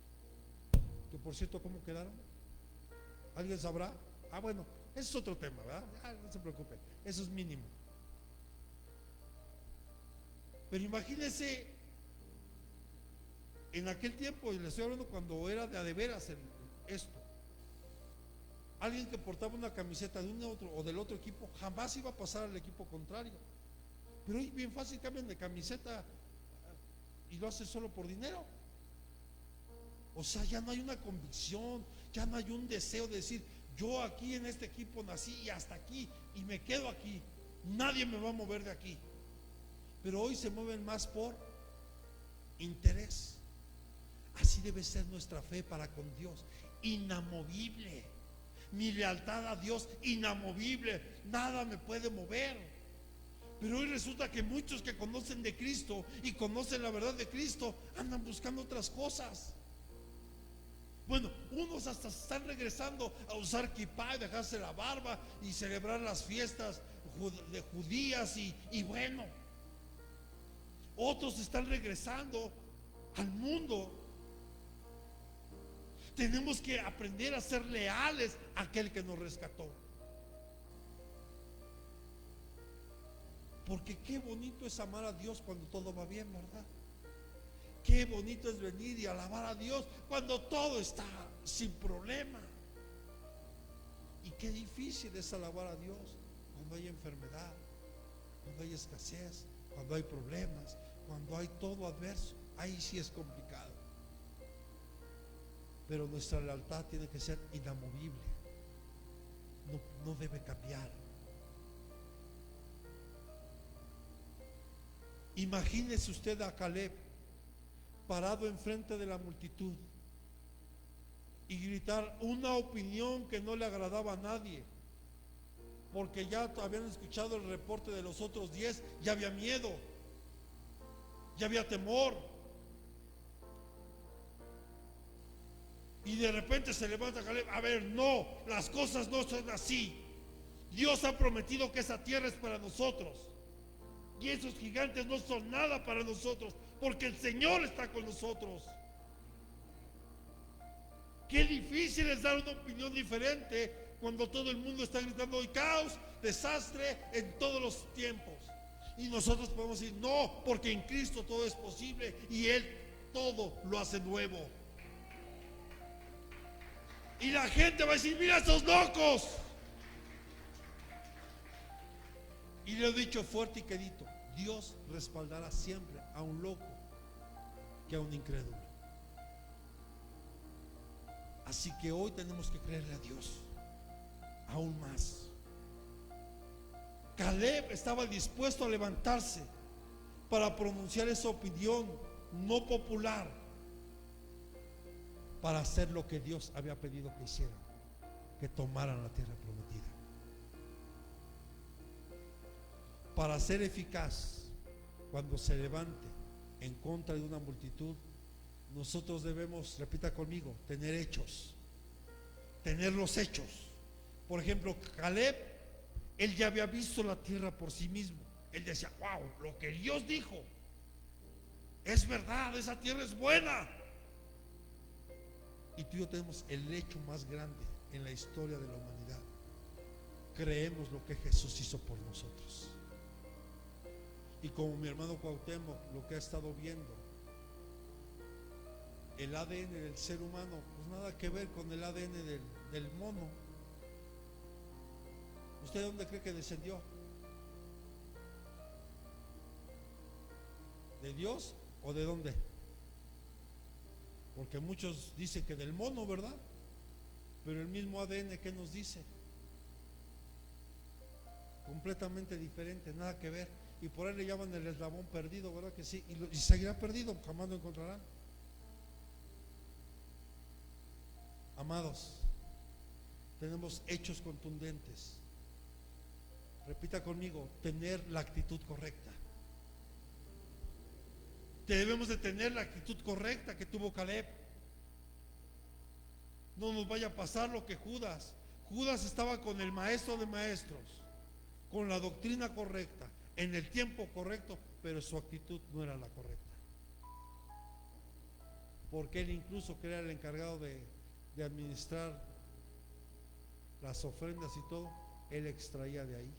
que por cierto, ¿cómo quedaron? ¿Alguien sabrá? Bueno, ese es otro tema, ¿verdad? No se preocupe, eso es mínimo. Pero imagínense, en aquel tiempo, y le estoy hablando cuando era de a de veras esto, alguien que portaba una camiseta de un otro o del otro equipo jamás iba a pasar al equipo contrario. Pero hoy bien fácil cambian de camiseta y lo hacen solo por dinero. O sea, ya no hay una convicción, ya no hay un deseo de decir, yo aquí en este equipo nací y hasta aquí y me quedo aquí, nadie me va a mover de aquí. Pero hoy se mueven más por interés. Así debe ser nuestra fe para con Dios, inamovible. Mi lealtad a Dios, inamovible, nada me puede mover. Pero hoy resulta que muchos que conocen de Cristo y conocen la verdad de Cristo andan buscando otras cosas. Bueno, unos hasta están regresando a usar kipá y dejarse la barba y celebrar las fiestas de judías y bueno, otros están regresando al mundo. Tenemos que aprender a ser leales a aquel que nos rescató. Porque qué bonito es amar a Dios cuando todo va bien, ¿verdad? Qué bonito es venir y alabar a Dios cuando todo está sin problema. Y qué difícil es alabar a Dios cuando hay enfermedad, cuando hay escasez, cuando hay problemas, cuando hay todo adverso. Ahí sí es complicado. Pero nuestra lealtad tiene que ser inamovible. No debe cambiar. Imagínese usted a Caleb parado enfrente de la multitud y gritar una opinión que no le agradaba a nadie, porque ya habían escuchado el reporte de los otros 10, ya había miedo, ya había temor. Y de repente se levanta Caleb, a ver, no, las cosas no son así. Dios ha prometido que esa tierra es para nosotros. Y esos gigantes no son nada para nosotros, porque el Señor está con nosotros. Qué difícil es dar una opinión diferente cuando todo el mundo está gritando hoy caos, desastre en todos los tiempos. Y nosotros podemos decir, no, porque en Cristo todo es posible y Él todo lo hace nuevo. Y la gente va a decir, mira esos locos. Y le he dicho fuerte y quedito, Dios respaldará siempre a un loco que a un incrédulo. Así que hoy tenemos que creerle a Dios aún más. Caleb estaba dispuesto a levantarse para pronunciar esa opinión no popular, para hacer lo que Dios había pedido que hicieran, que tomaran la tierra prometida. Para ser eficaz cuando se levante en contra de una multitud, nosotros debemos, repita conmigo, tener hechos, tener los hechos. Por ejemplo, Caleb, él ya había visto la tierra por sí mismo. Él decía, wow, lo que Dios dijo es verdad, esa tierra es buena. Y tú y yo tenemos el hecho más grande en la historia de la humanidad. Creemos lo que Jesús hizo por nosotros. Y como mi hermano Cuauhtémoc lo que ha estado viendo el ADN del ser humano, pues nada que ver con el ADN del mono. ¿Usted de dónde cree que descendió? ¿De Dios o de dónde? Porque muchos dicen que del mono, ¿verdad? Pero el mismo ADN, ¿qué nos dice? Completamente diferente, nada que ver. Y por ahí le llaman el eslabón perdido, ¿verdad que sí? Y seguirá perdido, jamás lo encontrarán. Amados, tenemos hechos contundentes. Repita conmigo: tener la actitud correcta. Debemos de tener la actitud correcta que tuvo Caleb. No nos vaya a pasar lo que Judas. Judas estaba con el maestro de maestros, con la doctrina correcta, en el tiempo correcto, pero su actitud no era la correcta. Porque él incluso, que era el encargado de administrar las ofrendas y todo, él extraía de ahí.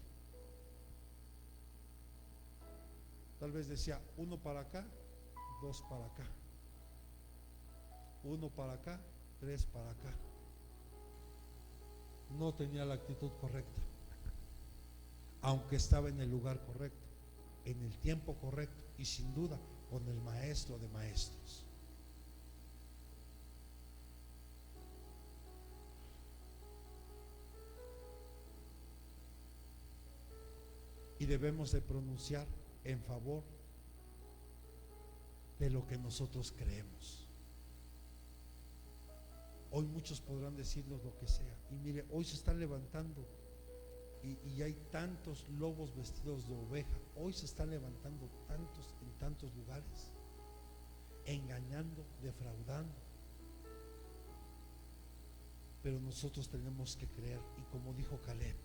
Tal vez decía: uno para acá, dos para acá, uno para acá, tres para acá. No tenía la actitud correcta, aunque estaba en el lugar correcto, en el tiempo correcto y sin duda con el maestro de maestros. Y debemos de pronunciar en favor de lo que nosotros creemos. Hoy muchos podrán decirnos lo que sea, y mire, hoy se están levantando y hay tantos lobos vestidos de oveja. Hoy se están levantando tantos en tantos lugares, engañando, defraudando. Pero nosotros tenemos que creer, y como dijo Caleb,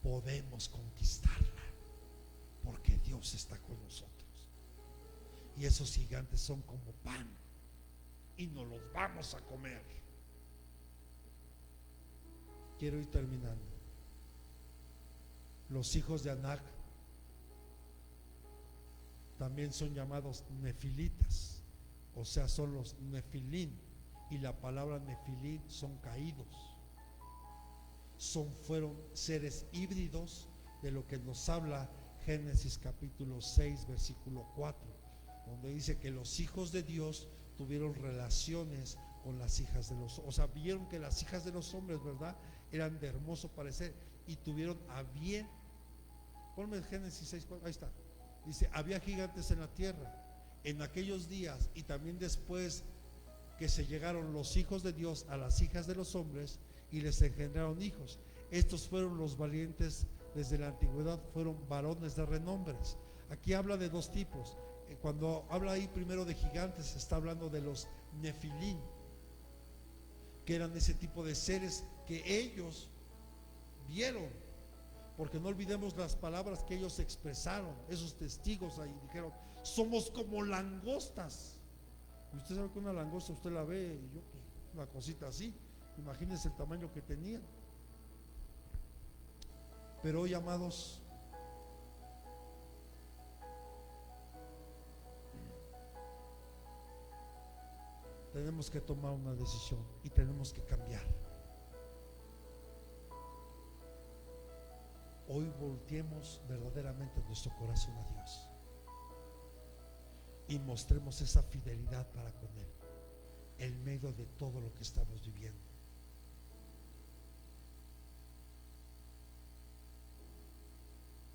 podemos conquistarla, porque Dios está con nosotros. Y esos gigantes son como pan, y nos los vamos a comer. Quiero ir terminando. Los hijos de Anac también son llamados nefilitas, o sea, son los nefilín, y la palabra nefilín son caídos. Fueron seres híbridos, de lo que nos habla Génesis capítulo 6 versículo 4, donde dice que los hijos de Dios tuvieron relaciones con las hijas de los, o sea, vieron que las hijas de los hombres, ¿verdad?, eran de hermoso parecer, y tuvieron a bien. Ponme el Génesis 6, ahí está. Dice: había gigantes en la tierra en aquellos días, y también después que se llegaron los hijos de Dios a las hijas de los hombres y les engendraron hijos. Estos fueron los valientes desde la antigüedad, fueron varones de renombres. Aquí habla de dos tipos. Cuando habla ahí primero de gigantes, está hablando de los nefilín, que eran ese tipo de seres que ellos vieron. Porque no olvidemos las palabras que ellos expresaron, esos testigos ahí dijeron: somos como langostas. Y usted sabe que una langosta usted la ve, y yo, pues, una cosita así, imagínense el tamaño que tenían. Pero hoy, amados, tenemos que tomar una decisión y tenemos que cambiar. Hoy volteemos verdaderamente nuestro corazón a Dios y mostremos esa fidelidad para con Él en medio de todo lo que estamos viviendo.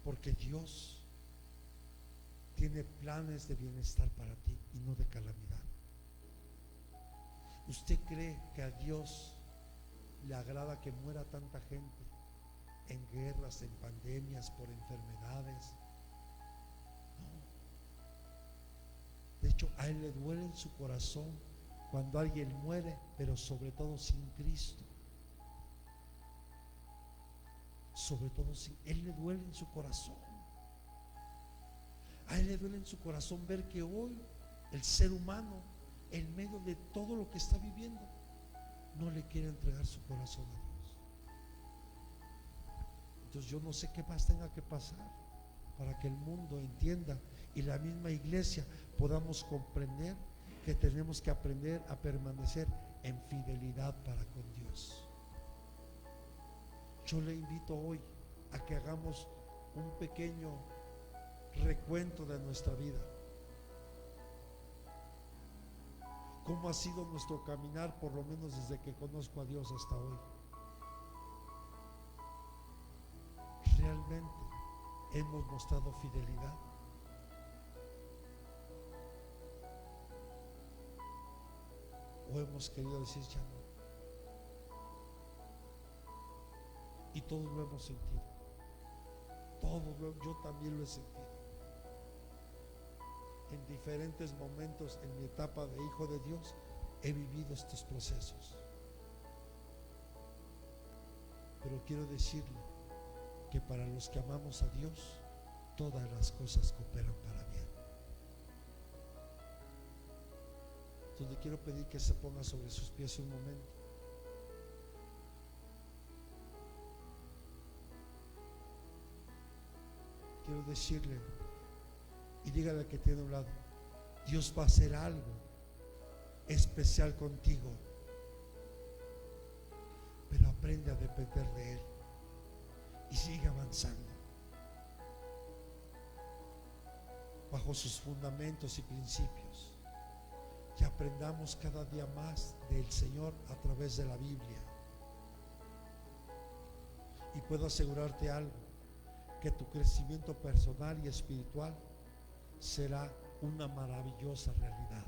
Porque Dios tiene planes de bienestar para ti y no de calamidad. ¿Usted cree que a Dios le agrada que muera tanta gente en guerras, en pandemias, por enfermedades? No. De hecho, a Él le duele en su corazón cuando alguien muere, pero sobre todo sin Cristo. Sobre todo sin Él, le duele en su corazón. A Él le duele en su corazón ver que hoy el ser humano, en medio de todo lo que está viviendo, no le quiere entregar su corazón a Dios. Entonces yo no sé qué más tenga que pasar para que el mundo entienda y la misma iglesia podamos comprender que tenemos que aprender a permanecer en fidelidad para con Dios. Yo le invito hoy a que hagamos un pequeño recuento de nuestra vida. ¿Cómo ha sido nuestro caminar, por lo menos desde que conozco a Dios hasta hoy? ¿Realmente hemos mostrado fidelidad? ¿O hemos querido decir ya no? Y todos lo hemos sentido. Yo también lo he sentido. En diferentes momentos en mi etapa de hijo de Dios he vivido estos procesos. Pero quiero decirle que para los que amamos a Dios, todas las cosas cooperan para bien. Entonces quiero pedir que se ponga sobre sus pies un momento. Quiero decirle y dígale al que tiene a un lado: Dios va a hacer algo especial contigo, pero aprende a depender de Él y sigue avanzando bajo sus fundamentos y principios. Que aprendamos cada día más del Señor a través de la Biblia. Y puedo asegurarte algo, que tu crecimiento personal y espiritual será una maravillosa realidad.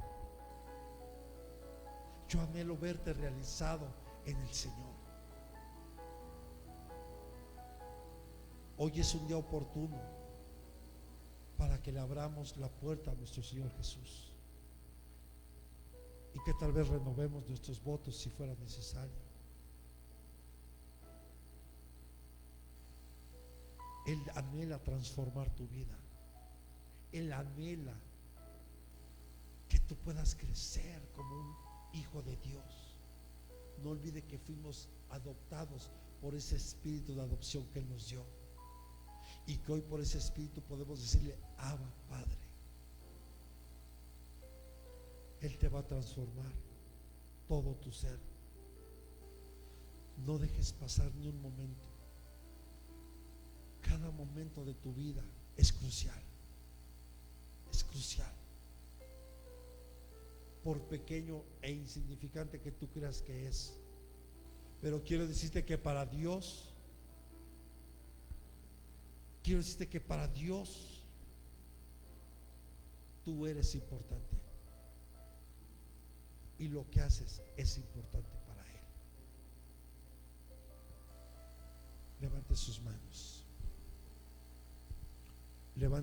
Yo anhelo verte realizado en el Señor. Hoy es un día oportuno para que le abramos la puerta a nuestro Señor Jesús y que tal vez renovemos nuestros votos si fuera necesario. Él anhela transformar tu vida. Él anhela que tú puedas crecer como un hijo de Dios. No olvide que fuimos adoptados por ese espíritu de adopción que Él nos dio, y que hoy por ese espíritu podemos decirle: Abba, Padre. Él te va a transformar todo tu ser. No dejes pasar ni un momento. Cada momento de tu vida es crucial. Es crucial. Por pequeño e insignificante que tú creas que es. Pero quiero decirte que para Dios tú eres importante. Y lo que haces es importante para Él. Levante sus manos. Levante